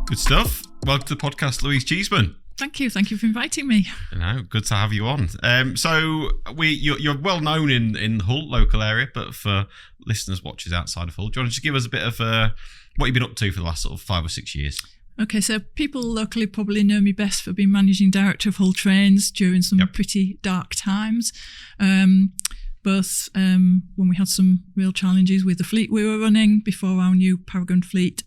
Good stuff. Welcome to the podcast, Louise Cheeseman. Thank you for inviting me. Good to have you on. You're well known in the Hull local area, but for listeners, watchers outside of Hull, do you want to just give us a bit of what you've been up to for the last sort of 5 or 6 years? Okay, so people locally probably know me best for being managing director of Hull Trains during some pretty dark times. Both when we had some real challenges with the fleet we were running before our new Paragon fleet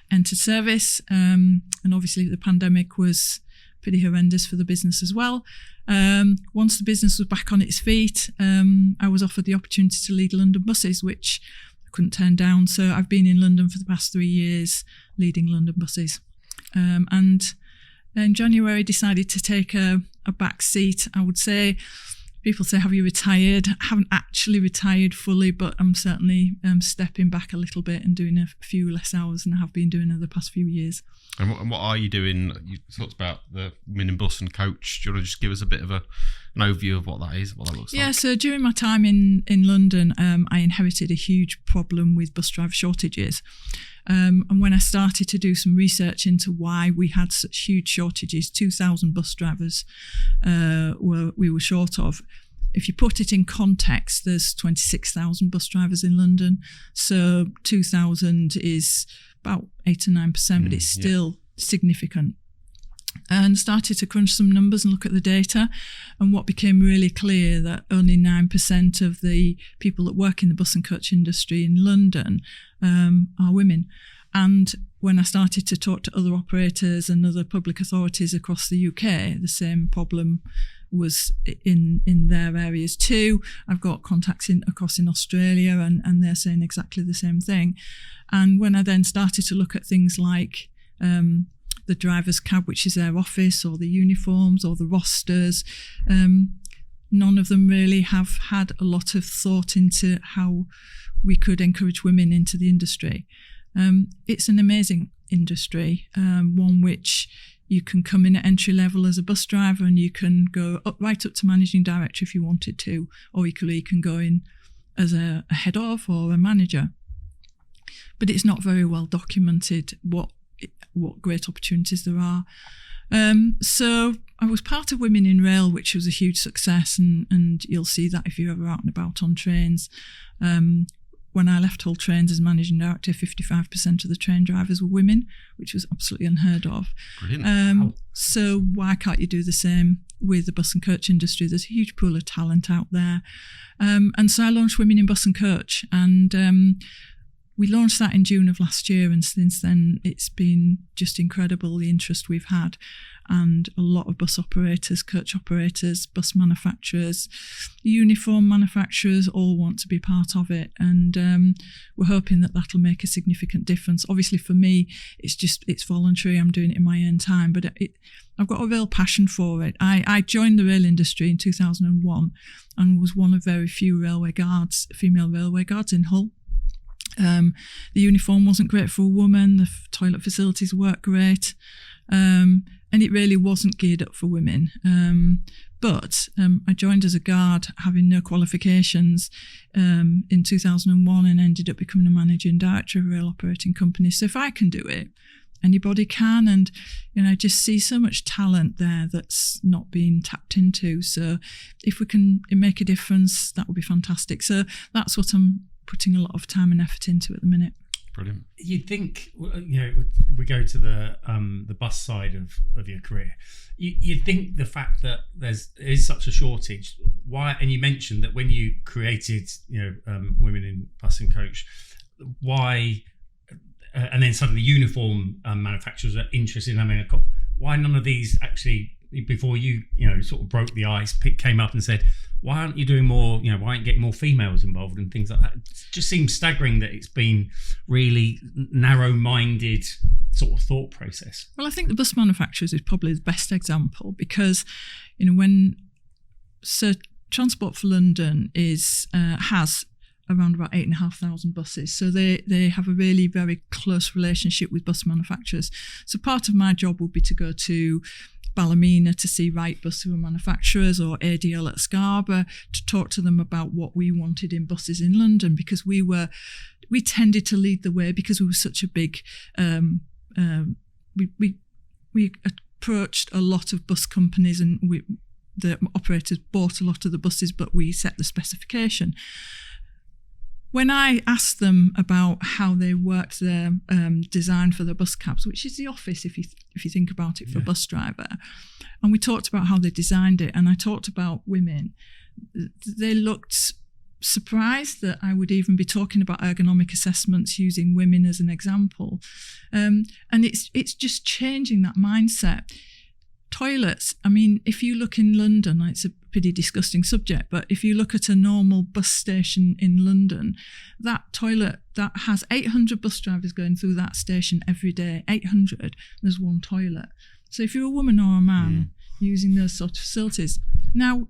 entered service, and obviously the pandemic was pretty horrendous for the business as well. Once the business was back on its feet, I was offered the opportunity to lead London buses, which I couldn't turn down. So I've been in London for the past 3 years leading London buses. And in January decided to take a back seat. I would say, people say, have you retired? I haven't actually retired fully, but I'm certainly stepping back a little bit and doing a few less hours than I have been doing over the past few years. And what are you doing? You talked about the women in bus and coach. Do you want to just give us a bit of an overview of what that is, what that looks like? Yeah, so during my time in London, I inherited a huge problem with bus driver shortages. And when I started to do some research into why we had such huge shortages, 2,000 bus drivers we were short of. If you put it in context, there's 26,000 bus drivers in London. So 2,000 is about 8 or 9%, but it's still significant. And started to crunch some numbers and look at the data. And what became really clear that only 9% of the people that work in the bus and coach industry in London are women. And when I started to talk to other operators and other public authorities across the UK, the same problem was in their areas too. I've got contacts across in Australia and they're saying exactly the same thing. And when I then started to look at things like the driver's cab, which is their office, or the uniforms or the rosters, none of them really have had a lot of thought into how we could encourage women into the industry. It's an amazing industry, one which you can come in at entry level as a bus driver and you can go right up to managing director if you wanted to, or equally you can go in as a head of or a manager. But it's not very well documented what great opportunities there are. So I was part of Women in Rail, which was a huge success, and you'll see that if you're ever out and about on trains. When I left Hull Trains as managing director, 55% of the train drivers were women, which was absolutely unheard of. Brilliant. So why can't you do the same with the bus and coach industry? There's a huge pool of talent out there. And so I launched Women in Bus and Coach, and we launched that in June of last year, and since then it's been just incredible, the interest we've had. And a lot of bus operators, coach operators, bus manufacturers, uniform manufacturers all want to be part of it. And we're hoping that that'll make a significant difference. Obviously for me, it's voluntary. I'm doing it in my own time, but I've got a real passion for it. I joined the rail industry in 2001 and was one of very few female railway guards in Hull. The uniform wasn't great for a woman. The toilet facilities weren't great. And it really wasn't geared up for women. But I joined as a guard, having no qualifications, in 2001, and ended up becoming a managing director of a rail operating company. So if I can do it, anybody can. And I just see so much talent there that's not being tapped into. So if we can make a difference, that would be fantastic. So that's what I'm putting a lot of time and effort into at the minute. Brilliant. You'd think, we go to the bus side of your career. You'd think the fact that there is such a shortage. Why? And you mentioned that when you created, Women in Bus and Coach, why? And then suddenly uniform manufacturers are interested in having why none of these actually, before you sort of broke the ice, came up and said, why aren't you doing more, why aren't you getting more females involved and things like that? It just seems staggering that it's been really narrow-minded sort of thought process. Well, I think the bus manufacturers is probably the best example because, when Transport for London has around about 8,500 buses. So they have a really very close relationship with bus manufacturers. So part of my job would be to go to Ballymena to see Wright Bus, who are manufacturers, or ADL at Scarborough, to talk to them about what we wanted in buses in London, because we tended to lead the way because we were such a big we approached a lot of bus companies, and the operators bought a lot of the buses, but we set the specification. When I asked them about how they worked their design for the bus cabs, which is the office if you think about it for a bus driver, and we talked about how they designed it, and I talked about women, they looked surprised that I would even be talking about ergonomic assessments using women as an example. And it's just changing that mindset. Toilets, I mean, if you look in London, it's a pretty disgusting subject, but if you look at a normal bus station in London, that toilet that has 800 bus drivers going through that station every day, 800, there's one toilet. So if you're a woman or a man using those sort of facilities, now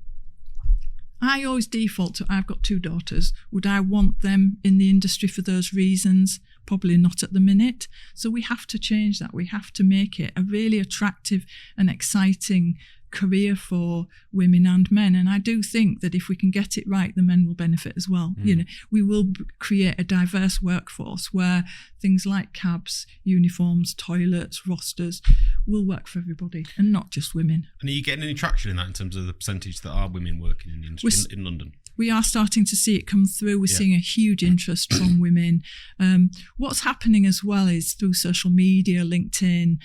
I always default to, I've got 2 daughters. Would I want them in the industry for those reasons? Probably not at the minute. So we have to change that. We have to make it a really attractive and exciting career for women and men. And I do think that if we can get it right, the men will benefit as well. We will create a diverse workforce where things like cabs, uniforms, toilets, rosters will work for everybody and not just women. And are you getting any traction in that in terms of the percentage that are women working in the industry in London? We are starting to see it come through. We're seeing a huge interest from women. What's happening as well is through social media, LinkedIn,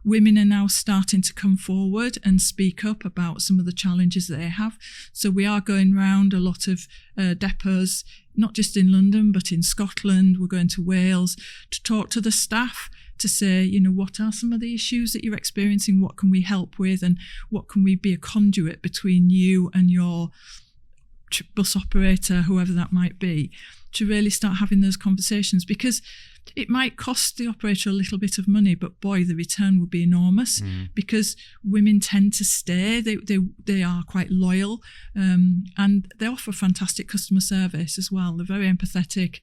women are now starting to come forward and speak up about some of the challenges that they have. So we are going around a lot of depots, not just in London, but in Scotland. We're going to Wales to talk to the staff to say, what are some of the issues that you're experiencing? What can we help with? And what can we be a conduit between you and your bus operator, whoever that might be, to really start having those conversations, because it might cost the operator a little bit of money, but boy, the return will be enormous because women tend to stay. They are quite loyal, and they offer fantastic customer service as well. They're very empathetic.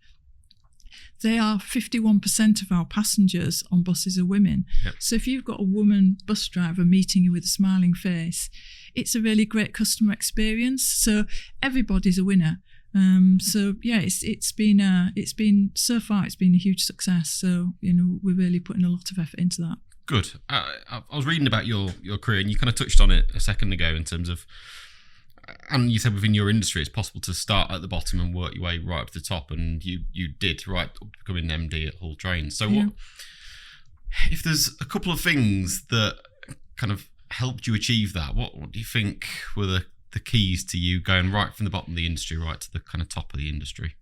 They are 51% of our passengers on buses are women. Yep. So if you've got a woman bus driver meeting you with a smiling face, it's a really great customer experience. So everybody's a winner. It's been so far it's been a huge success. So we're really putting a lot of effort into that. Good. I was reading about your career, and you kind of touched on it a second ago in terms of, and you said within your industry it's possible to start at the bottom and work your way right up to the top, and you did, right up to becoming an MD at Hull Trains. So what if there's a couple of things that kind of helped you achieve that? What do you think were the keys to you going right from the bottom of the industry right to the kind of top of the industry?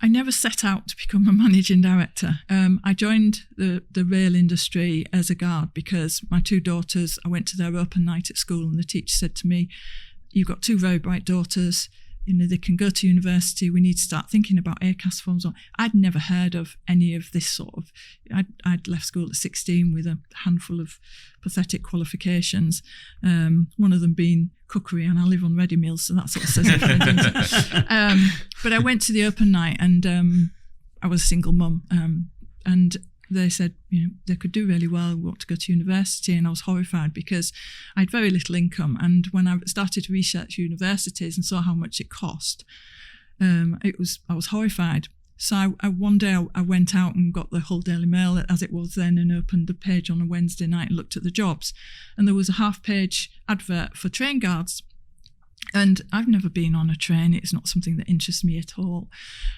I never set out to become a managing director. I joined the rail industry as a guard because my 2 daughters, I went to their open night at school, and the teacher said to me, "You've got 2 very bright daughters. They can go to university. We need to start thinking about ACAS forms." I'd never heard of any of this sort of. I'd left school at 16 with a handful of pathetic qualifications. One of them being cookery, and I live on ready meals, so that sort of says everything. But I went to the open night, and I was a single mum, and they said, they could do really well, want to go to university, and I was horrified because I had very little income. And when I started to research universities and saw how much it cost, I was horrified. So one day I went out and got the Hull Daily Mail, as it was then, and opened the page on a Wednesday night and looked at the jobs. And there was a half-page advert for train guards. And I've never been on a train. It's not something that interests me at all.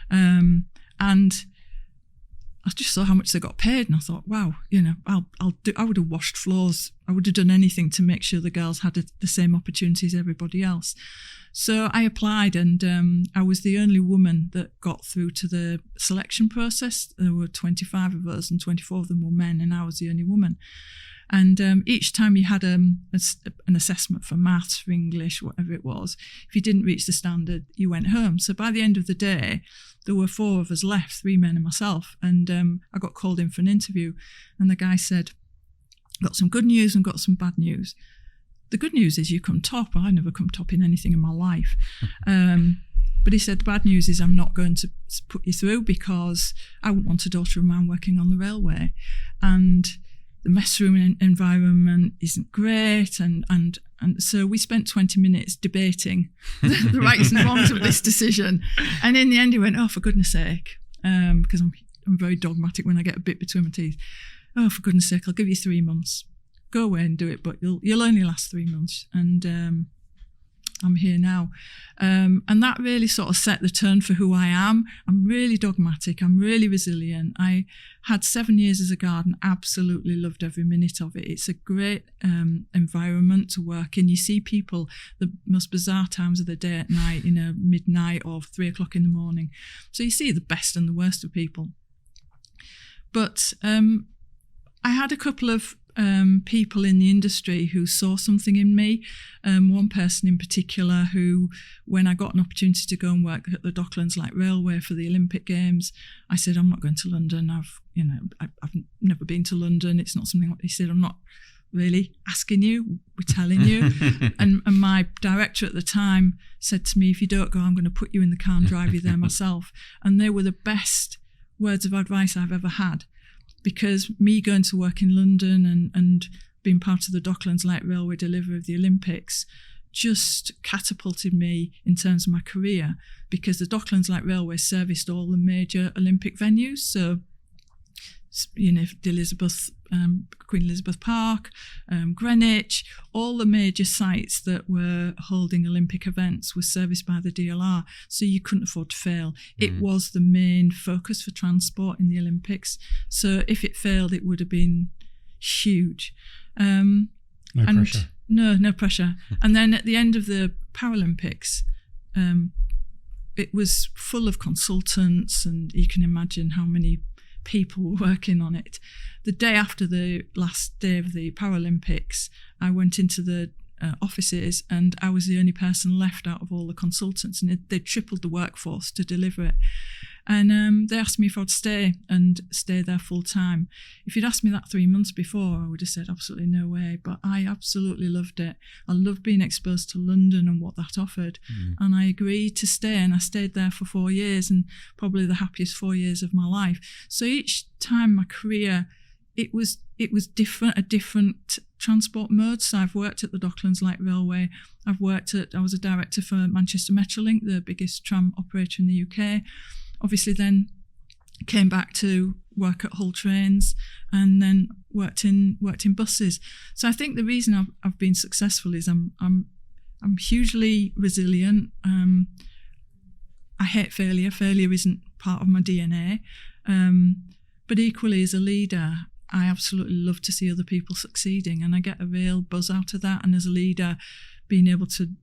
And I just saw how much they got paid, and I thought, wow, I would have washed floors. I would have done anything to make sure the girls had the same opportunity as everybody else. So I applied, and I was the only woman that got through to the selection process. There were 25 of us, and 24 of them were men, and I was the only woman. And each time you had an assessment for maths, for English, whatever it was, if you didn't reach the standard, you went home. So by the end of the day, there were 4 of us left, 3 men and myself. And I got called in for an interview, and the guy said, "Got some good news and got some bad news. The good news is you come top." I never come top in anything in my life. But he said, "The bad news is I'm not going to put you through because I wouldn't want a daughter of mine working on the railway. And the mess room environment isn't great." And so we spent 20 minutes debating the rights and wrongs of this decision. And in the end, he went, "Oh, for goodness sake," because I'm very dogmatic when I get a bit between my teeth. oh, for goodness sake, I'll give you 3 months. Go away and do it, but you'll only last 3 months. And I'm here now. And that really sort of set the tone for who I am. I'm really dogmatic. I'm really resilient. I had 7 years as a gardener, absolutely loved every minute of it. It's a great environment to work in. You see people the most bizarre times of the day at night, midnight or 3 o'clock in the morning. So you see the best and the worst of people. But I had a couple of people in the industry who saw something in me. One person in particular who, when I got an opportunity to go and work at the Docklands Light Railway for the Olympic Games, I said, I'm not going to London. I've never been to London. It's not something. He said, I'm not really asking you, we're telling you. and my director at the time said to me, if you don't go, I'm going to put you in the car and drive you there myself. And they were the best words of advice I've ever had. Because me going to work in London and being part of the Docklands Light Railway delivery of the Olympics just catapulted me in terms of my career, because the Docklands Light Railway serviced all the major Olympic venues. So, Queen Elizabeth Park, Greenwich, all the major sites that were holding Olympic events were serviced by the DLR, so you couldn't afford to fail. It was the main focus for transport in the Olympics, so if it failed, it would have been huge. No pressure. No pressure. And then at the end of the Paralympics, it was full of consultants, and you can imagine how many people were working on it. The day after the last day of the Paralympics, I went into the offices, and I was the only person left out of all the consultants, and they tripled the workforce to deliver it. And they asked me if I'd stay there full time. If you'd asked me that 3 months before, I would have said absolutely no way, but I absolutely loved it. I loved being exposed to London and what that offered. And I agreed to stay, and I stayed there for 4 years, and probably the happiest 4 years of my life. So each time my career, it was different, a different transport mode. So I've worked at the Docklands Light Railway. I was a director for Manchester Metrolink, the biggest tram operator in the UK. Obviously then came back to work at Hull Trains, and then worked in buses. So I think the reason I've been successful is I'm hugely resilient. I hate failure. Failure isn't part of my DNA. But equally, as a leader, I absolutely love to see other people succeeding, and I get a real buzz out of that. And as a leader, being able to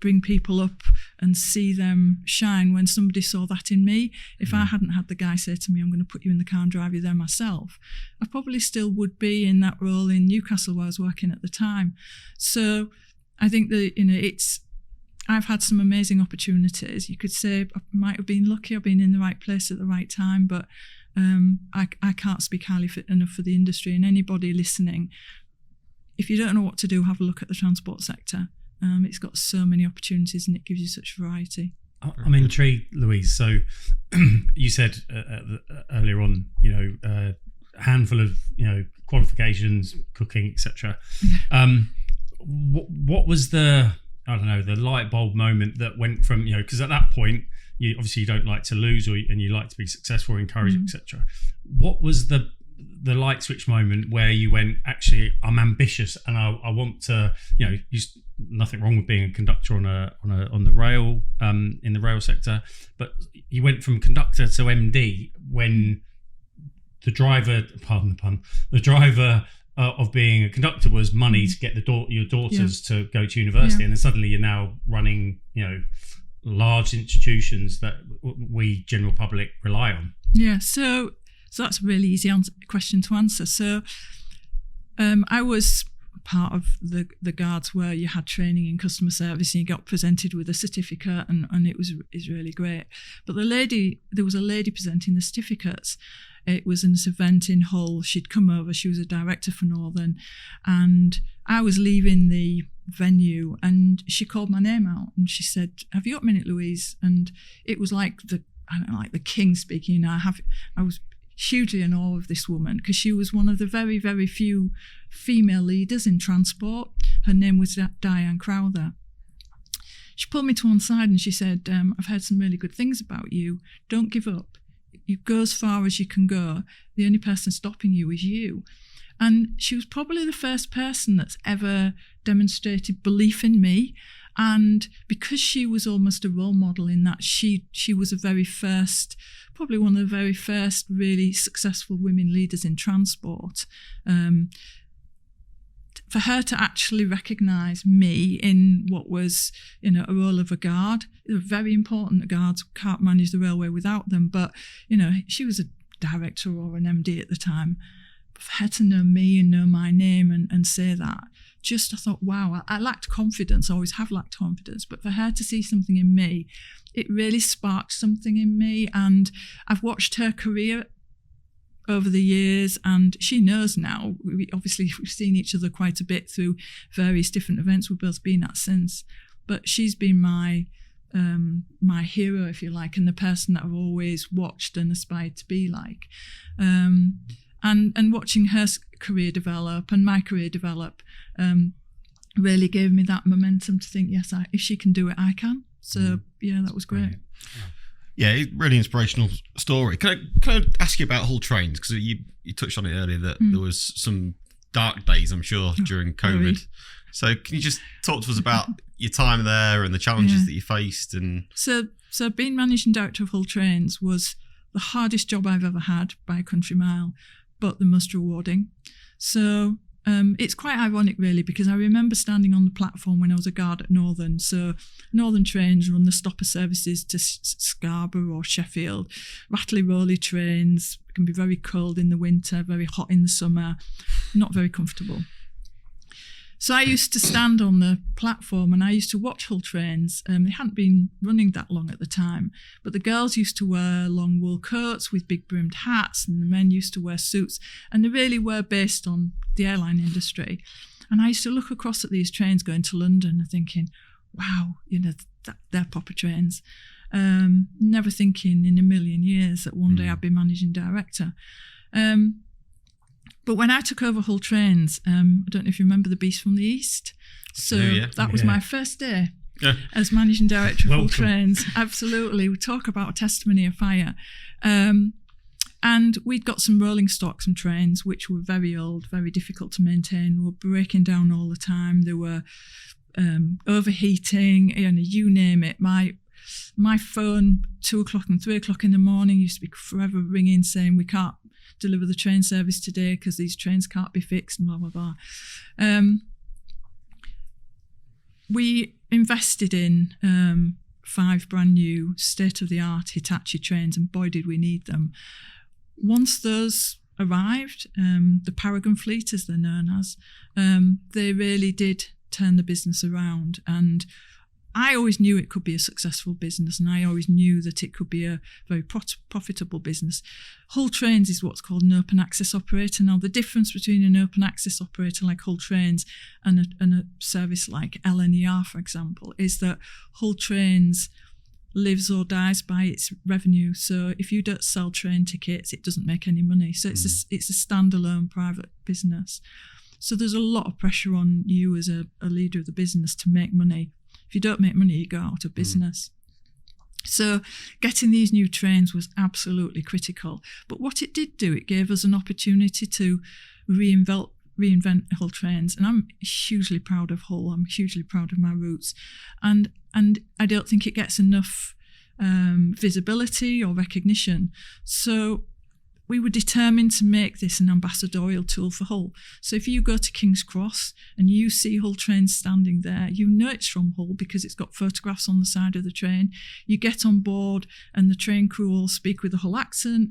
bring people up and see them shine when somebody saw that in me. If I hadn't had the guy say to me, I'm going to put you in the car and drive you there myself, I probably still would be in that role in Newcastle where I was working at the time. So I think that, I've had some amazing opportunities. You could say I might have been lucky, I've been in the right place at the right time, but I can't speak highly enough for the industry. And anybody listening, if you don't know what to do, have a look at the transport sector. It's got so many opportunities, and it gives you such variety. I'm intrigued, Louise. So you said earlier on, a handful of qualifications, cooking, etc. What was the light bulb moment that went from because at that point you obviously don't like to lose, and you like to be successful, or encourage, etc. What was the light switch moment where you went, actually, I'm ambitious and I want to, nothing wrong with being a conductor on the rail, in the rail sector, but you went from conductor to MD when the driver, pardon the pun, the driver of being a conductor was money to get your daughters to go to university, and then suddenly you're now running, large institutions that we general public rely on. So that's a really easy question to answer. So I was part of the guards where you had training in customer service, and you got presented with a certificate, and it was really great. But there was a lady presenting the certificates. It was an event in Hull. She'd come over. She was a director for Northern, and I was leaving the venue, and she called my name out, and she said, "Have you got a minute, Louise?" And it was like the king speaking. I was hugely in awe of this woman, because she was one of the very, very few female leaders in transport. Her name was Diane Crowther. She pulled me to one side and she said, "I've heard some really good things about you. Don't give up. you go as far as you can go. The only person stopping you is you. And she was probably the first person that's ever demonstrated belief in me. And because she was almost a role model in that, she was probably one of the very first really successful women leaders in transport. For her to actually recognise me in what was, a role of a guard, it was very important that guards can't manage the railway without them. But, she was a director or an MD at the time. But for her to know me and know my name and say that, I thought, wow, I lacked confidence. I always have lacked confidence. But for her to see something in me, it really sparked something in me. And I've watched her career over the years, and she knows now. We've seen each other quite a bit through various different events we've both been at since. But she's been my hero, if you like, and the person that I've always watched and aspired to be like. And watching her career develop and my career develop really gave me that momentum to think, yes, if she can do it, I can. So yeah, that was great. Yeah, really inspirational story. Can I ask you about Hull Trains? Because you touched on it earlier that there was some dark days, I'm sure, during COVID. Very. So can you just talk to us about your time there and the challenges that you faced? And So being managing director of Hull Trains was the hardest job I've ever had by a country mile, but the most rewarding. So it's quite ironic, really, because I remember standing on the platform when I was a guard at Northern. So Northern trains run the stopper services to Scarborough or Sheffield. Rattly rolly trains can be very cold in the winter, very hot in the summer, not very comfortable. So I used to stand on the platform and I used to watch Hull Trains. They hadn't been running that long at the time, but the girls used to wear long wool coats with big brimmed hats, and the men used to wear suits, and they really were based on the airline industry. And I used to look across at these trains going to London and thinking, wow, they're proper trains. Never thinking in a million years that one day I'd be managing director. But when I took over Hull Trains, I don't know if you remember the Beast from the East. So that was my first day as managing director of Hull Trains. Absolutely. We talk about a testimony of fire. And we'd got some rolling stock, some trains, which were very old, very difficult to maintain. We were breaking down all the time. They were overheating, you name it. My phone, 2:00 and 3:00 in the morning, used to be forever ringing saying we can't deliver the train service today because these trains can't be fixed and blah, blah, blah. We invested in 5 brand new state-of-the-art Hitachi trains, and boy, did we need them. Once those arrived, the Paragon fleet, as they're known as, they really did turn the business around. And I always knew it could be a successful business, and I always knew that it could be a very profitable business. Hull Trains is what's called an open access operator. Now, the difference between an open access operator like Hull Trains and a service like LNER, for example, is that Hull Trains lives or dies by its revenue. So if you don't sell train tickets, it doesn't make any money. So it's a standalone private business. So there's a lot of pressure on you as a leader of the business to make money. If you don't make money, you go out of business. So getting these new trains was absolutely critical. But what it did do, it gave us an opportunity to reinvent Hull Trains. And I'm hugely proud of Hull. I'm hugely proud of my roots. And I don't think it gets enough visibility or recognition. So we were determined to make this an ambassadorial tool for Hull. So if you go to King's Cross and you see Hull Trains standing there, you know it's from Hull because it's got photographs on the side of the train. You get on board and the train crew all speak with a Hull accent.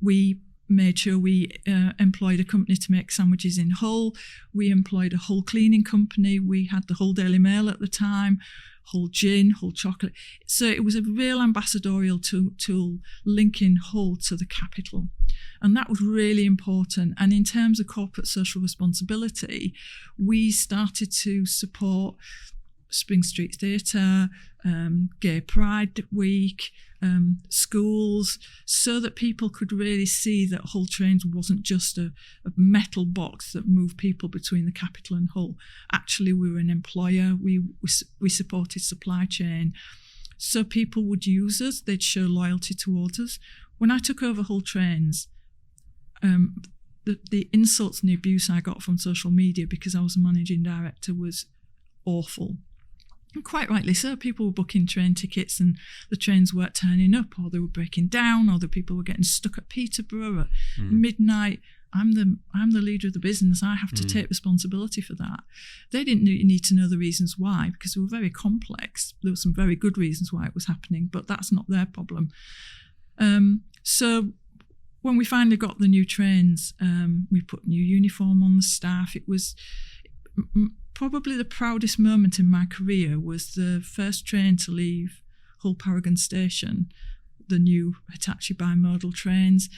We made sure we employed a company to make sandwiches in Hull. We employed a Hull cleaning company. We had the Hull Daily Mail at the time, Hull gin, Hull chocolate. So it was a real ambassadorial tool linking Hull to the capital. And that was really important. And in terms of corporate social responsibility, we started to support Spring Street Theatre, Gay Pride Week, schools, so that people could really see that Hull Trains wasn't just a metal box that moved people between the capital and Hull. Actually, we were an employer. We supported supply chain. So people would use us, they'd show loyalty towards us. When I took over Hull Trains, the insults and the abuse I got from social media because I was a managing director was awful. And quite rightly so. People were booking train tickets and the trains weren't turning up, or they were breaking down, or the people were getting stuck at Peterborough at midnight. I'm the leader of the business. I have to take responsibility for that. They didn't need to know the reasons why, because they were very complex. There were some very good reasons why it was happening, but that's not their problem. So when we finally got the new trains, we put new uniform on the staff. It was probably the proudest moment in my career was the first train to leave Hull Paragon Station, the new Hitachi bimodal trains.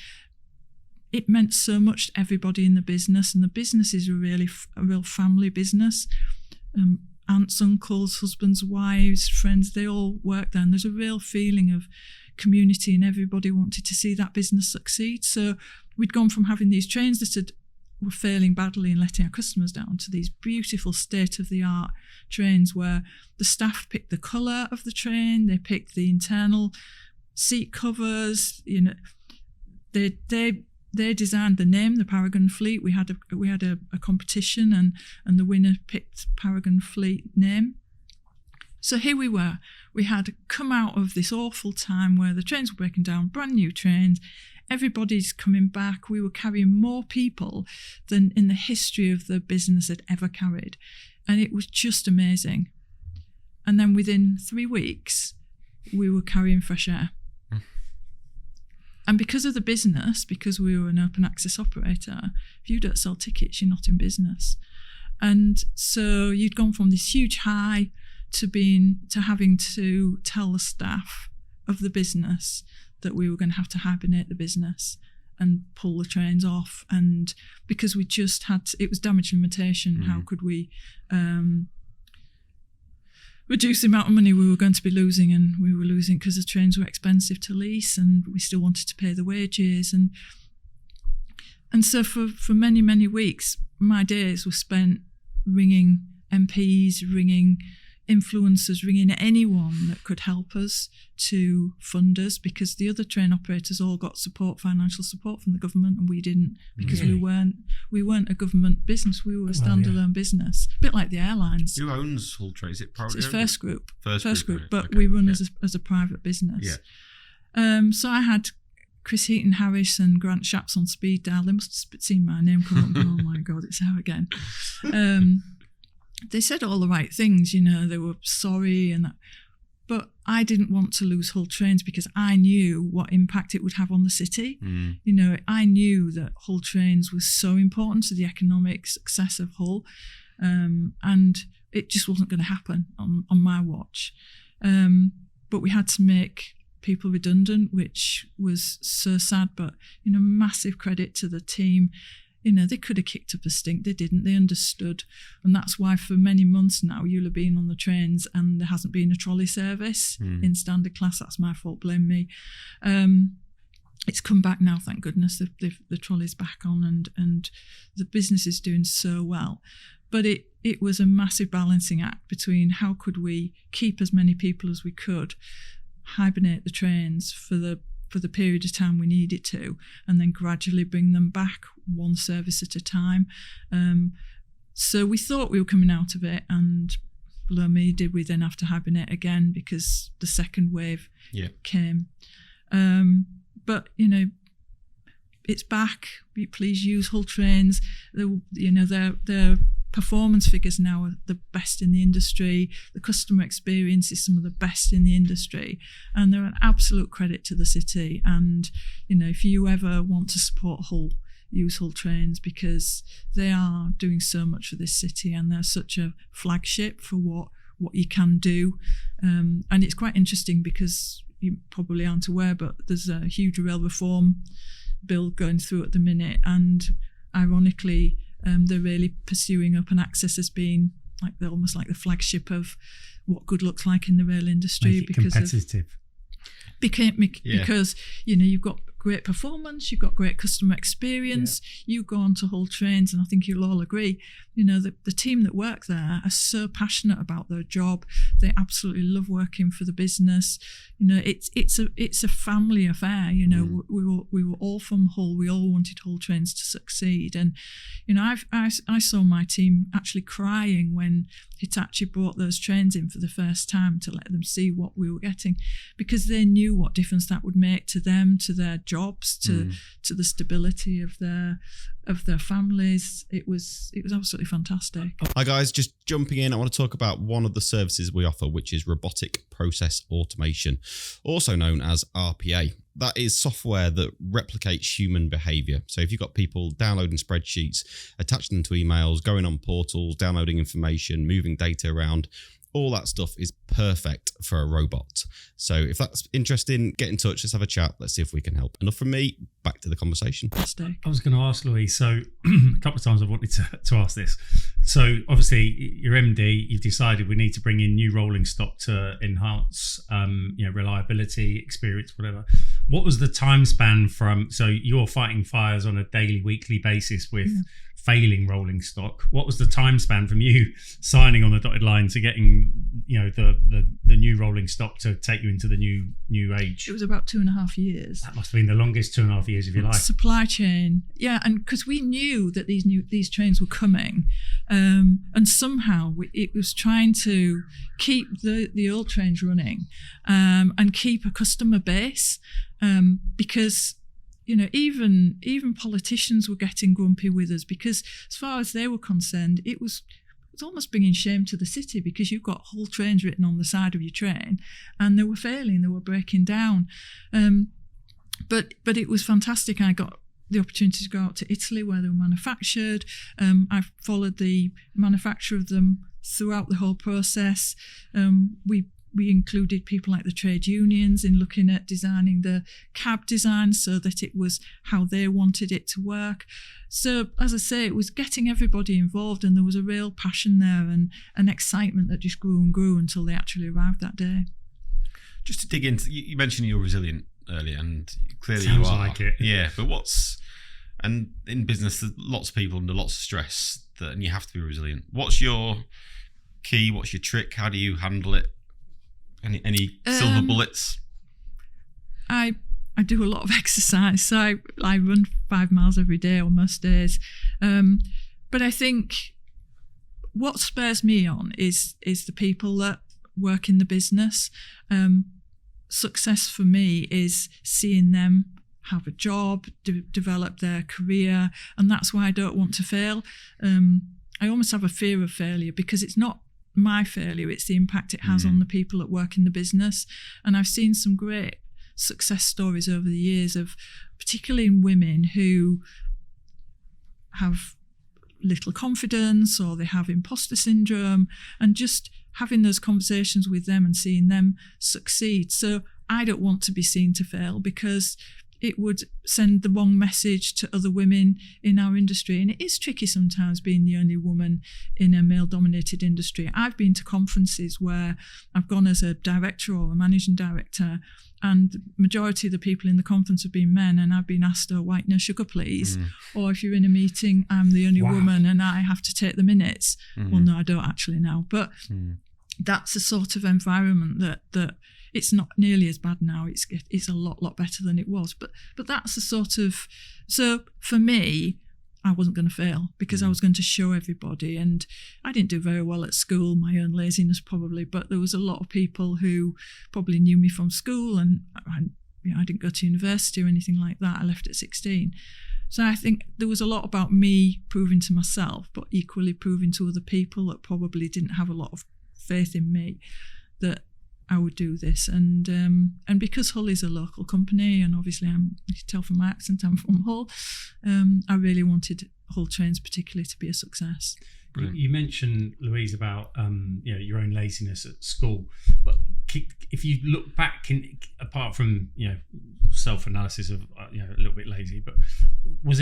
It meant so much to everybody in the business, and the business is a real family business. Aunts, uncles, husbands, wives, friends, they all work there, and there's a real feeling of community, and everybody wanted to see that business succeed. So we'd gone from having these trains that were failing badly and letting our customers down to these beautiful state-of-the-art trains where the staff picked the colour of the train, they picked the internal seat covers, they designed the name, the Paragon Fleet. We had a competition, and the winner picked Paragon Fleet name. So here we were. We had come out of this awful time where the trains were breaking down, brand new trains. Everybody's coming back. We were carrying more people than in the history of the business had ever carried. And it was just amazing. And then within 3 weeks, we were carrying fresh air. And because of the business, because we were an open access operator, if you don't sell tickets, you're not in business. And so you'd gone from this huge high to having to tell the staff of the business that we were going to have to hibernate the business and pull the trains off. And because we just it was damage limitation, how could we reduce the amount of money we were going to be losing? And we were losing because the trains were expensive to lease, and we still wanted to pay the wages. And so for many, many weeks, my days were spent ringing MPs, ringing influencers, ringing anyone that could help us to fund us, because the other train operators all got financial support from the government, and we didn't, because we weren't a government business. We were a standalone business, a bit like the airlines. Who owns Hull Trains? Is it It's First Group. First Group, right. but Okay. we run as a private business. Yeah. So I had Chris Heaton Harris and Grant Shapps on speed dial. They must have seen my name come up and go, oh my God, it's her again. They said all the right things, they were sorry and that. But I didn't want to lose Hull Trains because I knew what impact it would have on the city. I knew that Hull Trains was so important to the economic success of Hull, and it just wasn't going to happen on my watch. But we had to make people redundant, which was so sad, but massive credit to the team. They could have kicked up a stink. They didn't. They understood. And that's why for many months now, you'll have been on the trains and there hasn't been a trolley service in standard class. That's my fault. Blame me. It's come back now, thank goodness. The trolley's back on and the business is doing so well. But it was a massive balancing act between how could we keep as many people as we could, hibernate the trains for the period of time we needed to, and then gradually bring them back one service at a time. So we thought we were coming out of it, and below me, did we then have to hibernate again because the second wave came. But it's back. Please use Hull Trains. Their performance figures now are the best in the industry. The customer experience is some of the best in the industry, and they're an absolute credit to the city. And if you ever want to support Hull, use Hull Trains, because they are doing so much for this city, and they're such a flagship for what you can do. And it's quite interesting because you probably aren't aware, but there's a huge rail reform bill going through at the minute, and ironically they're really pursuing open access as being almost like the flagship of what good looks like in the rail industry. Because competitive. Because you've got great performance, you've got great customer experience. You go onto Hull Trains, and I think you'll all agree, You know, the team that work there are so passionate about their job. They absolutely love working for the business. You know, it's a family affair. You know, we were all from Hull. We all wanted Hull Trains to succeed. And you know, I saw my team actually crying when Hitachi brought those trains in for the first time to let them see what we were getting, because they knew what difference that would make to them, to their jobs, to the stability of their families. It was absolutely fantastic. Hi guys, just jumping in, I want to talk about one of the services we offer, which is robotic process automation, also known as RPA. That is software that replicates human behavior. So if you've got people downloading spreadsheets, attaching them to emails, going on portals, downloading information, moving data around, all that stuff is perfect for a robot. So if that's interesting, get in touch. Let's have a chat. Let's see if we can help. Enough from me. Back to the conversation. I was going to ask Louise. So a couple of times I've wanted to ask this. So obviously you're MD. You've decided we need to bring in new rolling stock to enhance, reliability, experience, whatever. What was the time span from? So you're fighting fires on a daily, weekly basis with failing rolling stock. What was the time span from you signing on the dotted line to getting, the new rolling stock to take you into the new age? It was about 2.5 years. That must have been the longest 2.5 years of your life. Supply chain, yeah, and because we knew that these trains were coming, and somehow it was trying to keep the old trains running, and keep a customer base, because. You know, even politicians were getting grumpy with us, because as far as they were concerned, it was almost bringing shame to the city, because you've got whole trains written on the side of your train and they were failing, they were breaking down. But it was fantastic. I got the opportunity to go out to Italy where they were manufactured. I followed the manufacture of them throughout the whole process. We included people like the trade unions in looking at designing the cab design so that it was how they wanted it to work. So, as I say, it was getting everybody involved, and there was a real passion there and an excitement that just grew and grew until they actually arrived that day. Just to dig into, you mentioned you're resilient earlier, and clearly Sounds you are. like it. Yeah, but and in business, there's lots of people under lots of stress, and you have to be resilient. What's your key? What's your trick? How do you handle it? Any silver bullets? I do a lot of exercise. So I run 5 miles every day on most days. But I think what spurs me on is the people that work in the business. Success for me is seeing them have a job, develop their career, and that's why I don't want to fail. I almost have a fear of failure, because it's not my failure, it's the impact it has on the people that work in the business. And I've seen some great success stories over the years of, particularly in women who have little confidence or they have imposter syndrome, and just having those conversations with them and seeing them succeed. So I don't want to be seen to fail, because it would send the wrong message to other women in our industry. And it is tricky sometimes being the only woman in a male-dominated industry. I've been to conferences where I've gone as a director or a managing director, and the majority of the people in the conference have been men, and I've been asked, "Oh, white no sugar, please." Or if you're in a meeting, I'm the only woman and I have to take the minutes. Well, no, I don't actually now. But that's the sort of environment that it's not nearly as bad now. It's a lot better than it was. But that's the sort of, so for me, I wasn't going to fail, because I was going to show everybody. And I didn't do very well at school, my own laziness probably, but there was a lot of people who probably knew me from school, and I didn't go to university or anything like that. I left at 16. So I think there was a lot about me proving to myself, but equally proving to other people that probably didn't have a lot of faith in me that I would do this. And because Hull is a local company, and obviously you can tell from my accent I'm from Hull, I really wanted Hull Trains particularly to be a success. Brilliant. You mentioned, Louise, about your own laziness at school. But if you look back, apart from self-analysis of a little bit lazy, but was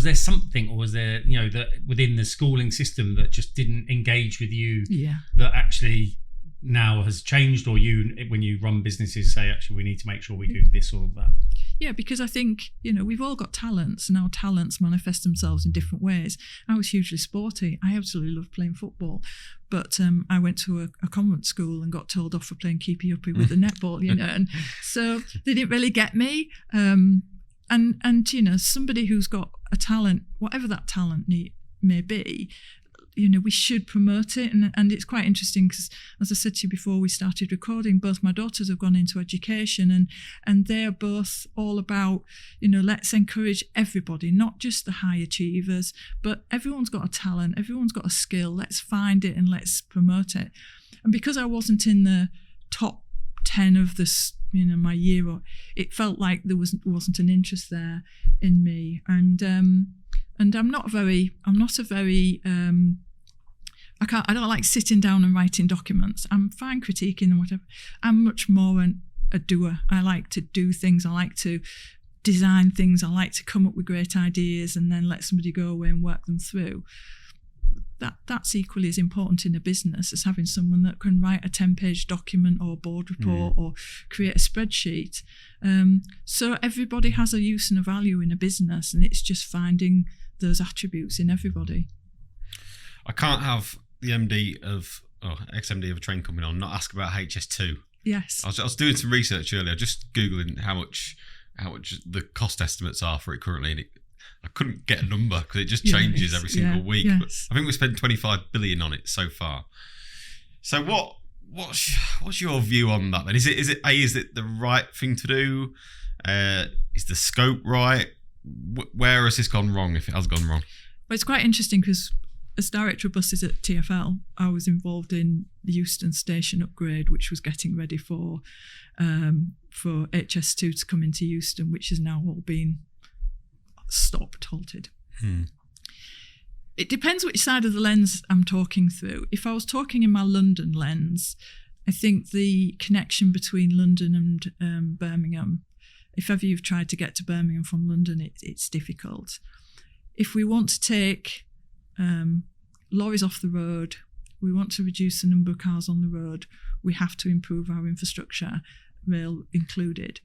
there something, or was there that within the schooling system that just didn't engage with you? Yeah. That actually now has changed, or you, when you run businesses, say actually we need to make sure we do this or that? Yeah, because I think, we've all got talents, and our talents manifest themselves in different ways. I was hugely sporty. I absolutely loved playing football, but I went to a convent school and got told off for playing keepy-uppy with the netball, and so they didn't really get me. And somebody who's got a talent, whatever that talent may be, we should promote it. And it's quite interesting because, as I said to you before we started recording, both my daughters have gone into education, and they're both all about, let's encourage everybody, not just the high achievers, but everyone's got a talent, everyone's got a skill. Let's find it and let's promote it. And because I wasn't in the top 10 of this, my year, it felt like there wasn't an interest there in me. And I'm not a very I don't like sitting down and writing documents. I'm fine critiquing and whatever. I'm much more a doer. I like to do things. I like to design things. I like to come up with great ideas and then let somebody go away and work them through. That's equally as important in a business as having someone that can write a 10-page document or board report or create a spreadsheet. So everybody has a use and a value in a business, and it's just finding those attributes in everybody. I can't have the ex-MD of a train company on not ask about HS2. Yes. I was doing some research earlier, just Googling how much the cost estimates are for it currently, and I couldn't get a number because it just changes every single week. Yes. But I think we spent 25 billion on it so far. So what's your view on that then? Is it the right thing to do? Is the scope right? Where has this gone wrong, if it has gone wrong? Well, it's quite interesting because as director of buses at TfL, I was involved in the Euston Station upgrade, which was getting ready for HS2 to come into Euston, which has now all been halted. It depends which side of the lens I'm talking through. If I was talking in my London lens, I think the connection between London and Birmingham, if ever you've tried to get to Birmingham from London, it's difficult. If we want to take lorries off the road, we want to reduce the number of cars on the road, we have to improve our infrastructure, rail included.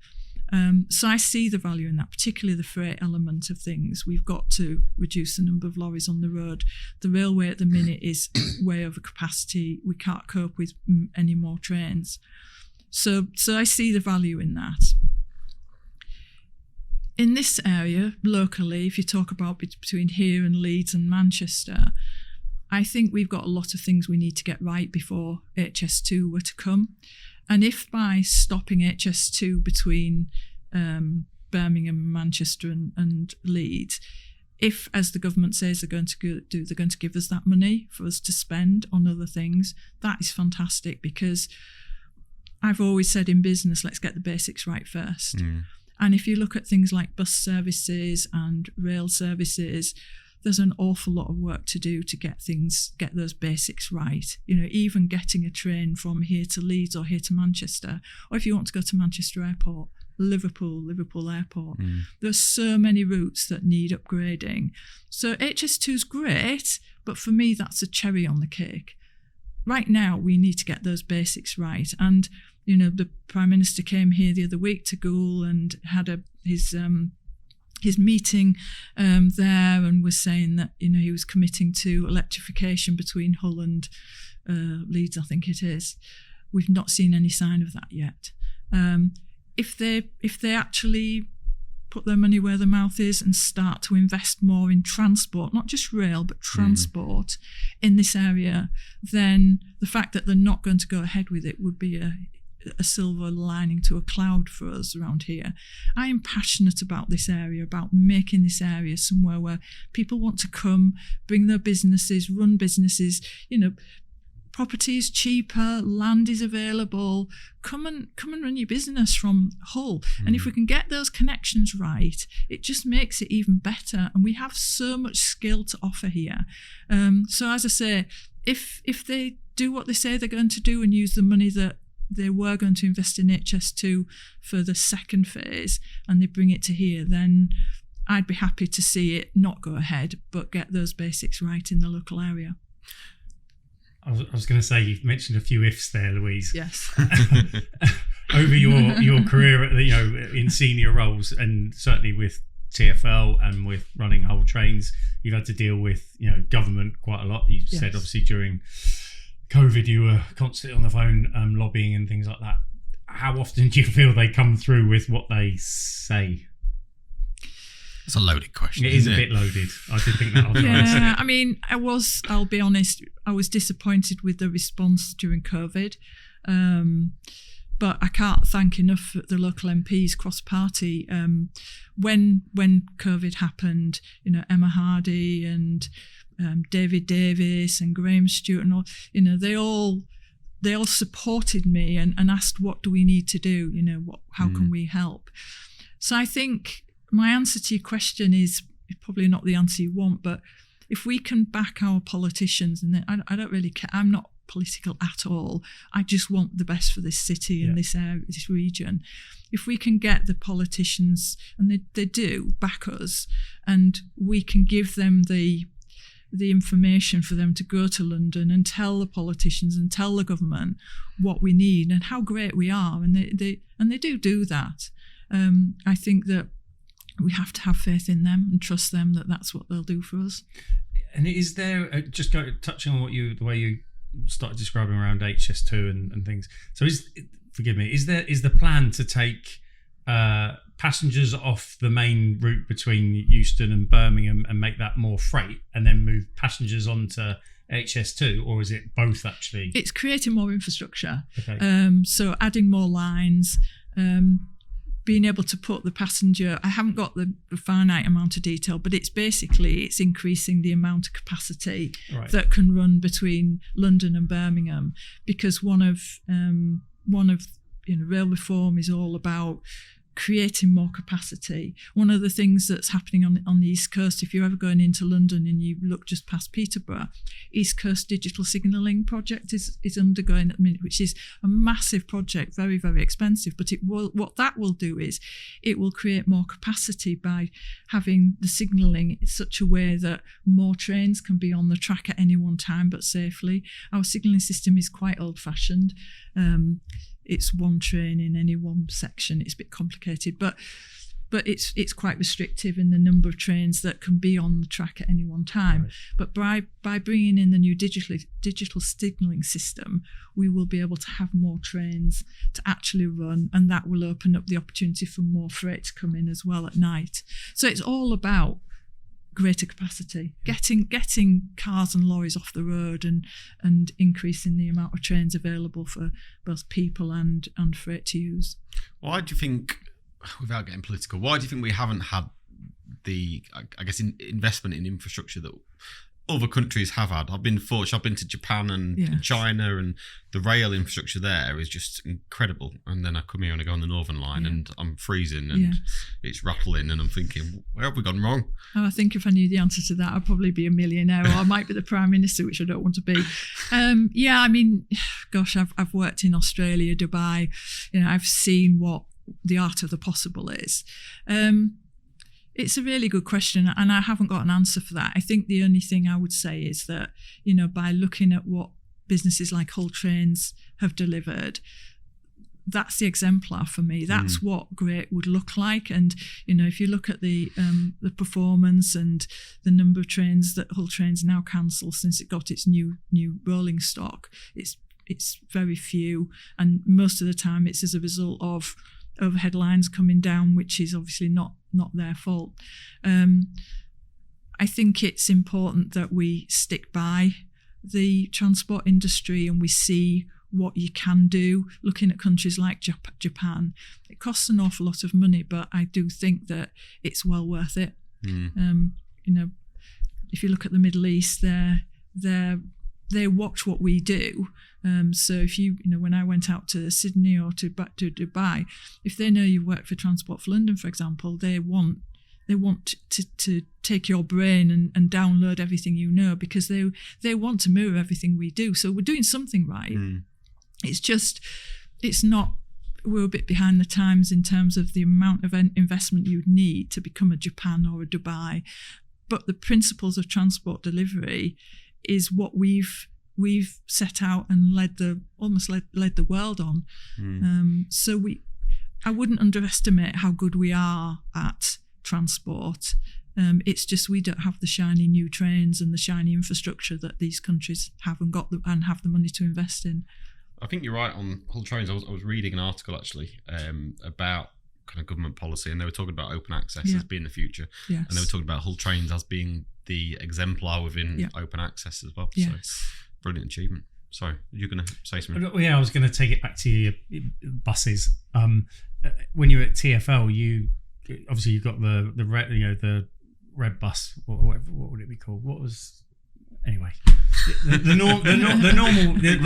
So I see the value in that, particularly the freight element of things. We've got to reduce the number of lorries on the road. The railway at the minute is way over capacity. We can't cope with any more trains. So I see the value in that. In this area, locally, if you talk about between here and Leeds and Manchester, I think we've got a lot of things we need to get right before HS2 were to come. And if by stopping HS2 between Birmingham, Manchester and Leeds, if, as the government says they're going to give us that money for us to spend on other things, that is fantastic, because I've always said in business, let's get the basics right first. And if you look at things like bus services and rail services, there's an awful lot of work to do to get those basics right. Even getting a train from here to Leeds or here to Manchester, or if you want to go to Manchester Airport, Liverpool Airport. There's so many routes that need upgrading. So HS2 is great, but for me, that's a cherry on the cake. Right now, we need to get those basics right. And the Prime Minister came here the other week to Goole and had his meeting there, and was saying that he was committing to electrification between Hull and Leeds, I think it is. We've not seen any sign of that yet. If they actually put their money where their mouth is and start to invest more in transport, not just rail, but transport in this area, then the fact that they're not going to go ahead with it would be a silver lining to a cloud for us around here. I am passionate about this area, about making this area somewhere where people want to come, bring their businesses, run businesses. Property is cheaper, land is available. Come and run your business from Hull. And if we can get those connections right, it just makes it even better. And we have so much skill to offer here. So as I say, if they do what they say they're going to do and use the money that they were going to invest in HS2 for the second phase, and they bring it to here, then I'd be happy to see it not go ahead, but get those basics right in the local area. I was going to say, you've mentioned a few ifs there, Louise. Yes. Over your career, in senior roles, and certainly with TfL and with running whole trains, you've had to deal with government quite a lot. You said obviously during COVID you were constantly on the phone lobbying and things like that. How often do you feel they come through with what they say? It's a loaded question. It is a bit loaded. I did think that. Yeah, I mean, I'll be honest, I was disappointed with the response during COVID. But I can't thank enough the local MPs cross-party. When COVID happened, Emma Hardy and David Davis and Graham Stewart and all, they all supported me and asked, what do we need to do? How can we help? So I think my answer to your question is probably not the answer you want, but if we can back our politicians, and I don't really care, I'm not political at all. I just want the best for this city and this area, this region. If we can get the politicians, and they do back us, and we can give them the information for them to go to London and tell the politicians and tell the government what we need and how great we are, and they do that. I think that we have to have faith in them and trust them that that's what they'll do for us. And is there touching on the way you started describing around HS2 and things? So is the plan to take passengers off the main route between Euston and Birmingham and make that more freight, and then move passengers onto HS2, or is it both actually? It's creating more infrastructure. Okay. So adding more lines, being able to put the passenger, I haven't got the finite amount of detail, but it's increasing the amount of capacity that can run between London and Birmingham, because one of rail reform is all about creating more capacity. One of the things that's happening on the East Coast, if you're ever going into London and you look just past Peterborough, East Coast Digital Signalling Project is undergoing at the minute, which is a massive project, very, very expensive. But what that will do is it will create more capacity by having the signalling in such a way that more trains can be on the track at any one time, but safely. Our signalling system is quite old-fashioned. It's one train in any one section. It's a bit complicated, but it's quite restrictive in the number of trains that can be on the track at any one time. Right. But by bringing in the new digital signalling system, we will be able to have more trains to actually run, and that will open up the opportunity for more freight to come in as well at night. So it's all about greater capacity, getting cars and lorries off the road and increasing the amount of trains available for both people and freight to use. Why do you think, without getting political, why do you think we haven't had the, I guess, investment in infrastructure that other countries have had? I've been fortunate. I've been to Japan and China, and the rail infrastructure there is just incredible. And then I come here and I go on the Northern Line and I'm freezing and it's rattling, and I'm thinking, where have we gone wrong? Oh, I think if I knew the answer to that, I'd probably be a millionaire, or I might be the Prime Minister, which I don't want to be. I mean, gosh, I've worked in Australia, Dubai. I've seen what the art of the possible is. It's a really good question, and I haven't got an answer for that. I think the only thing I would say is that, by looking at what businesses like Hull Trains have delivered, that's the exemplar for me. That's what great would look like. And, if you look at the performance and the number of trains that Hull Trains now cancel since it got its new rolling stock, it's very few. And most of the time it's as a result of overhead lines coming down, which is obviously not their fault. I think it's important that we stick by the transport industry and we see what you can do. Looking at countries like Japan, it costs an awful lot of money, but I do think that it's well worth it. If you look at the Middle East, they watch what we do. So if when I went out to Sydney or to Dubai, if they know you work for Transport for London, for example, they want to take your brain and download everything because they want to mirror everything we do. So we're doing something right. We're a bit behind the times in terms of the amount of investment you'd need to become a Japan or a Dubai. But the principles of transport delivery is what we've we've set out and led the world on. So I wouldn't underestimate how good we are at transport. It's just we don't have the shiny new trains and the shiny infrastructure that these countries have and have the money to invest in. I think you're right on Hull Trains. I was reading an article actually about kind of government policy, and they were talking about open access as being the future. Yes. And they were talking about Hull Trains as being the exemplar within open access as well. Yes. So brilliant achievement. Sorry, you're going to say something? Yeah, I was going to take it back to your buses. When you were at TfL, you obviously you've got the red, the red bus. What would it be called? What was anyway? The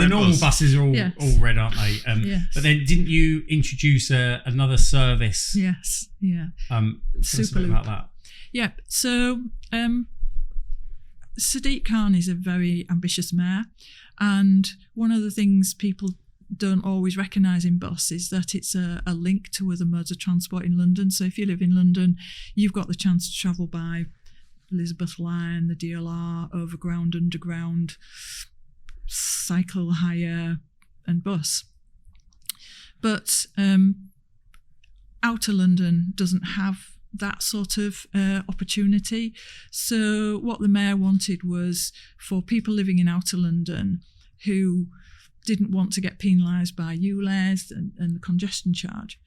normal buses are all red, aren't they? Yes. But then didn't you introduce another service? Yes. Yeah. Superloop about that. Yeah. So Sadiq Khan is a very ambitious mayor, and one of the things people don't always recognise in bus is that it's a link to other modes of transport in London. So if you live in London, you've got the chance to travel by Elizabeth Line, the DLR, overground, underground, cycle hire and bus. But outer London doesn't have that sort of opportunity. So what the mayor wanted was for people living in outer London who didn't want to get penalised by ULEZ and the congestion charge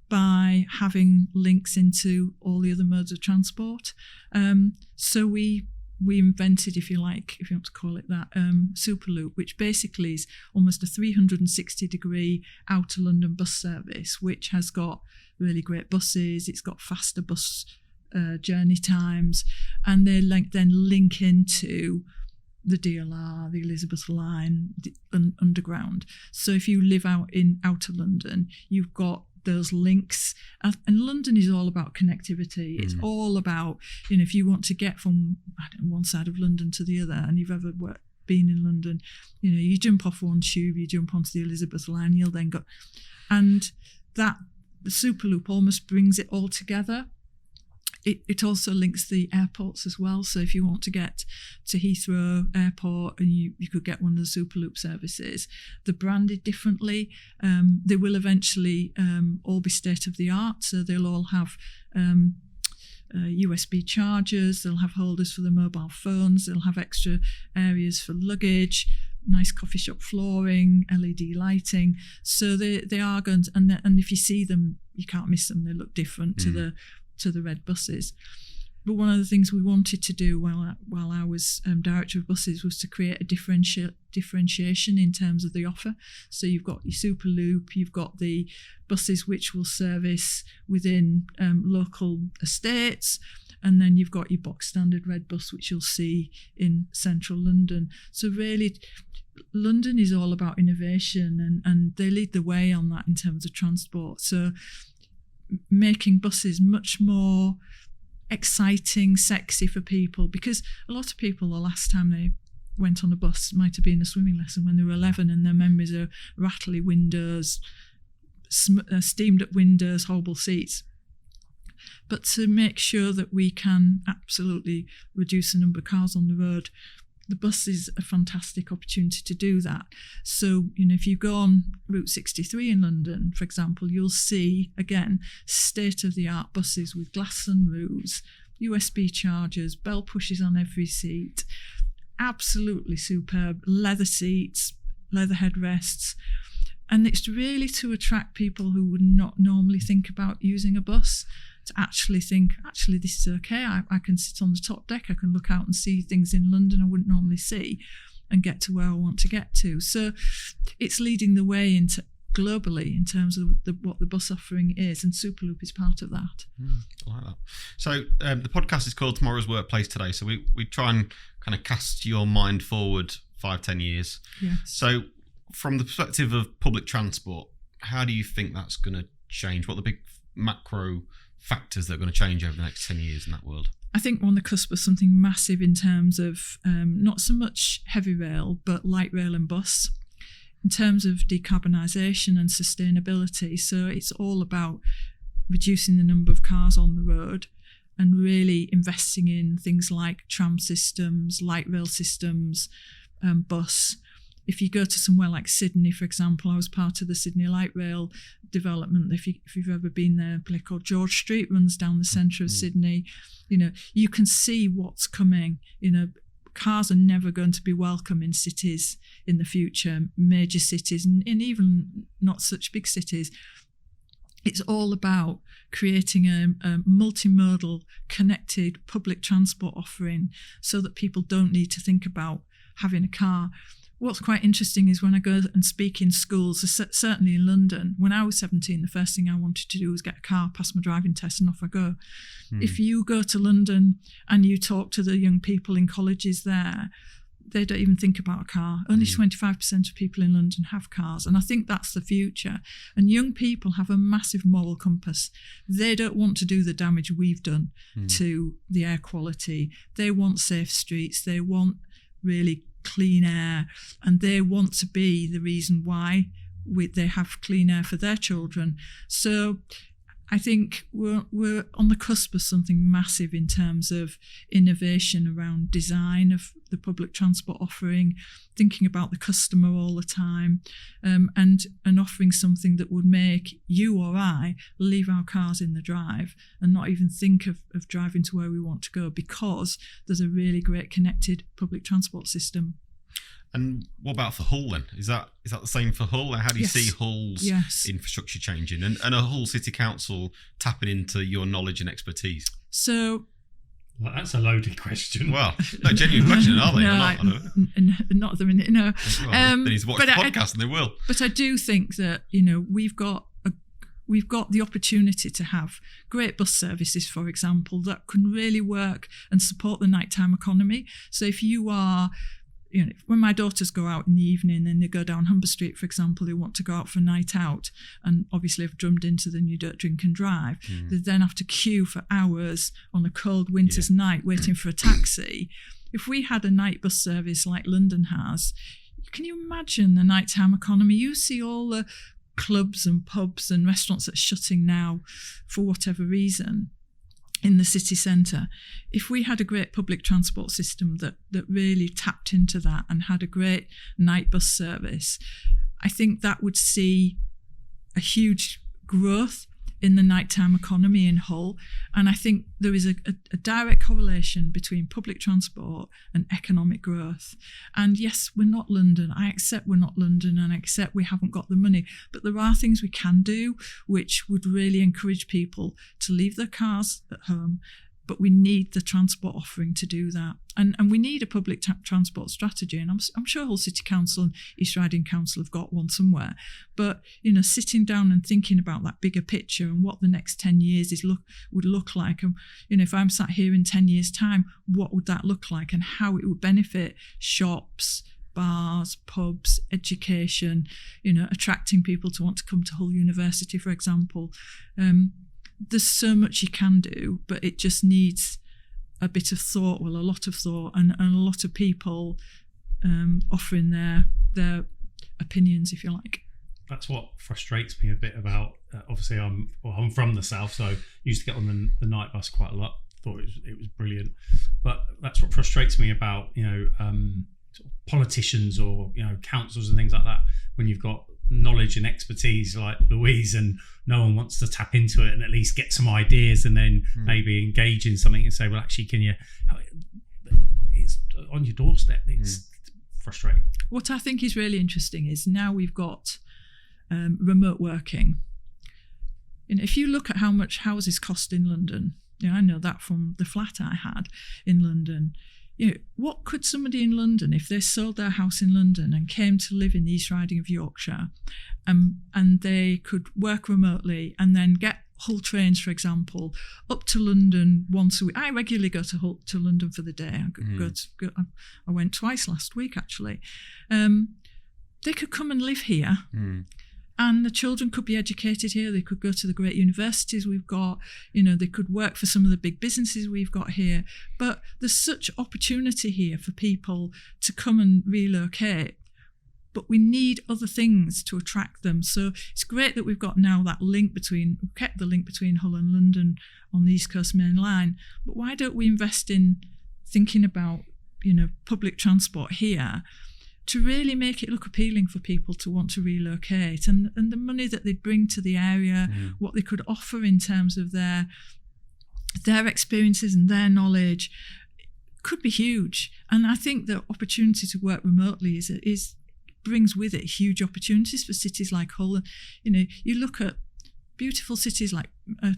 by having links into all the other modes of transport. So we invented, if you like, if you want to call it that, Superloop, which basically is almost a 360-degree outer London bus service, which has got really great buses, it's got faster bus journey times, and they then link into the DLR, the Elizabeth Line, the underground. So if you live out in outer London, you've got those links. And London is all about connectivity. It's all about, if you want to get from one side of London to the other, and you've ever been in London, you jump off one tube, you jump onto the Elizabeth Line, you'll then go. And the Superloop almost brings it all together. It also links the airports as well. So if you want to get to Heathrow Airport and you could get one of the Superloop services, they're branded differently. They will eventually all be state-of-the-art. So they'll all have USB chargers. They'll have holders for the mobile phones. They'll have extra areas for luggage, nice coffee shop flooring, LED lighting. So they are going to, and if you see them, you can't miss them. They look different to the red buses. But one of the things we wanted to do while I was director of buses was to create a differentiation in terms of the offer. So you've got your Superloop, you've got the buses which will service within local estates, and then you've got your box standard red bus which you'll see in central London. So really, London is all about innovation, and they lead the way on that in terms of transport. So making buses much more exciting, sexy for people, because a lot of people, the last time they went on a bus might have been a swimming lesson when they were 11, and their memories are rattly windows, steamed up windows, horrible seats. But to make sure that we can absolutely reduce the number of cars on the road, the bus is a fantastic opportunity to do that. So, if you go on Route 63 in London, for example, you'll see, again, state-of-the-art buses with glass sunroofs, USB chargers, bell pushes on every seat, absolutely superb, leather seats, leather headrests. And it's really to attract people who would not normally think about using a bus, to actually think, this is okay. I can sit on the top deck. I can look out and see things in London I wouldn't normally see and get to where I want to get to. So it's leading the way into globally in terms of what the bus offering is, and Superloop is part of that. I like that. So the podcast is called Tomorrow's Workplace Today. So we try and kind of cast your mind forward 5-10 years. Yes. So from the perspective of public transport, how do you think that's going to change? What are the big macro factors that are going to change over the next 10 years in that world? I think we're on the cusp of something massive in terms of not so much heavy rail, but light rail and bus, in terms of decarbonisation and sustainability. So it's all about reducing the number of cars on the road and really investing in things like tram systems, light rail systems, bus. if you go to somewhere like Sydney, for example, I was part of the Sydney Light Rail development. If you've ever been there, a place called George Street runs down the centre of Sydney. You can see what's coming. Cars are never going to be welcome in cities in the future, major cities, and even not such big cities. It's all about creating a multimodal, connected public transport offering so that people don't need to think about having a car. What's quite interesting is when I go and speak in schools, certainly in London, when I was 17, the first thing I wanted to do was get a car, pass my driving test, and off I go. If you go to London and you talk to the young people in colleges there, they don't even think about a car. Only 25% of people in London have cars. And I think that's the future. And young people have a massive moral compass. They don't want to do the damage we've done to the air quality. They want safe streets. They want really clean air. And they want to be the reason why they have clean air for their children. So I think we're on the cusp of something massive in terms of innovation around design of the public transport offering, thinking about the customer all the time, and offering something that would make you or I leave our cars in the drive and not even think of driving to where we want to go, because there's a really great connected public transport system. And what about for Hull then? Is that the same for Hull? How do you see Hull's infrastructure changing and a Hull City Council tapping into your knowledge and expertise? So, well, that's a loaded question. Well, no, genuine question, are they? Not at the minute, no. Well, they need to watch the podcast and they will. But I do think that, we've got the opportunity to have great bus services, for example, that can really work and support the nighttime economy. So if you are... when my daughters go out in the evening and they go down Humber Street, for example, they want to go out for a night out and obviously have drummed into the You Don't Drink and Drive. They then have to queue for hours on a cold winter's night waiting for a taxi. If we had a night bus service like London has, can you imagine the nighttime economy? You see all the clubs and pubs and restaurants that are shutting now for whatever reason in the city centre. If we had a great public transport system that really tapped into that and had a great night bus service, I think that would see a huge growth in the nighttime economy in Hull. And I think there is a direct correlation between public transport and economic growth. And yes, we're not London. I accept we're not London and I accept we haven't got the money. But there are things we can do which would really encourage people to leave their cars at home. But we need the transport offering to do that. And we need a public transport strategy. And I'm sure Hull City Council and East Riding Council have got one somewhere. But, sitting down and thinking about that bigger picture and what the next 10 years would look like. And, if I'm sat here in 10 years' time, what would that look like and how it would benefit shops, bars, pubs, education, attracting people to want to come to Hull University, for example. There's so much you can do, but it just needs a bit of thought, a lot of thought, and a lot of people offering their opinions, if you like. That's what frustrates me a bit about. Obviously, I'm from the south, so I used to get on the night bus quite a lot. Thought it was brilliant, but that's what frustrates me about sort of politicians or councils and things like that. When you've got knowledge and expertise like Louise and no one wants to tap into it and at least get some ideas and then maybe engage in something and say, well, actually, can you, it's on your doorstep. It's frustrating. What I think is really interesting is now we've got remote working. If you look at how much houses cost in London, I know that from the flat I had in London. What could somebody in London, if they sold their house in London and came to live in the East Riding of Yorkshire, and they could work remotely and then get Hull trains, for example, up to London once a week. I regularly go to London for the day. I went twice last week, actually. They could come and live here. And the children could be educated here. They could go to the great universities we've got. They could work for some of the big businesses we've got here. But there's such opportunity here for people to come and relocate. But we need other things to attract them. So it's great that we've got now that link we've kept the link between Hull and London on the East Coast Main Line. But why don't we invest in thinking about, public transport here? to really make it look appealing for people to want to relocate, and the money that they'd bring to the area, what they could offer in terms of their experiences and their knowledge could be huge. And I think the opportunity to work remotely brings with it huge opportunities for cities like Hull. You know, you look at beautiful cities like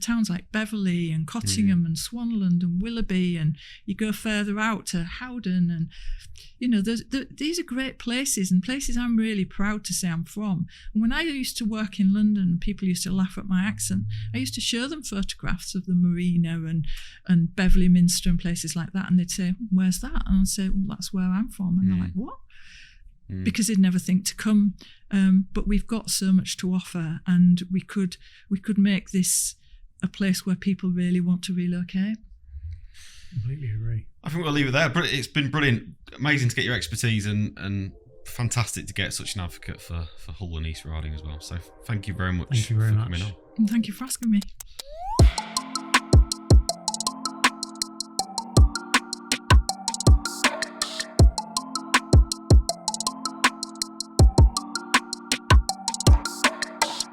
towns like Beverley and Cottingham and Swanland and Willoughby, and you go further out to Howden, and you know, these are great places, and places I'm really proud to say I'm from. And when I used to work in London, people used to laugh at my accent. I used to show them photographs of the Marina and Beverley Minster and places like that, and they'd say, "Where's that?" And I'd say, "Well, that's where I'm from." And they're like, "What?" Because they'd never think to come. But we've got so much to offer, and we could make this a place where people really want to relocate. Completely agree. I think we'll leave it there. But it's been brilliant, amazing to get your expertise, and fantastic to get such an advocate for Hull and East Riding as well. So thank you very much. Thank you very much. Coming on. And thank you for asking me.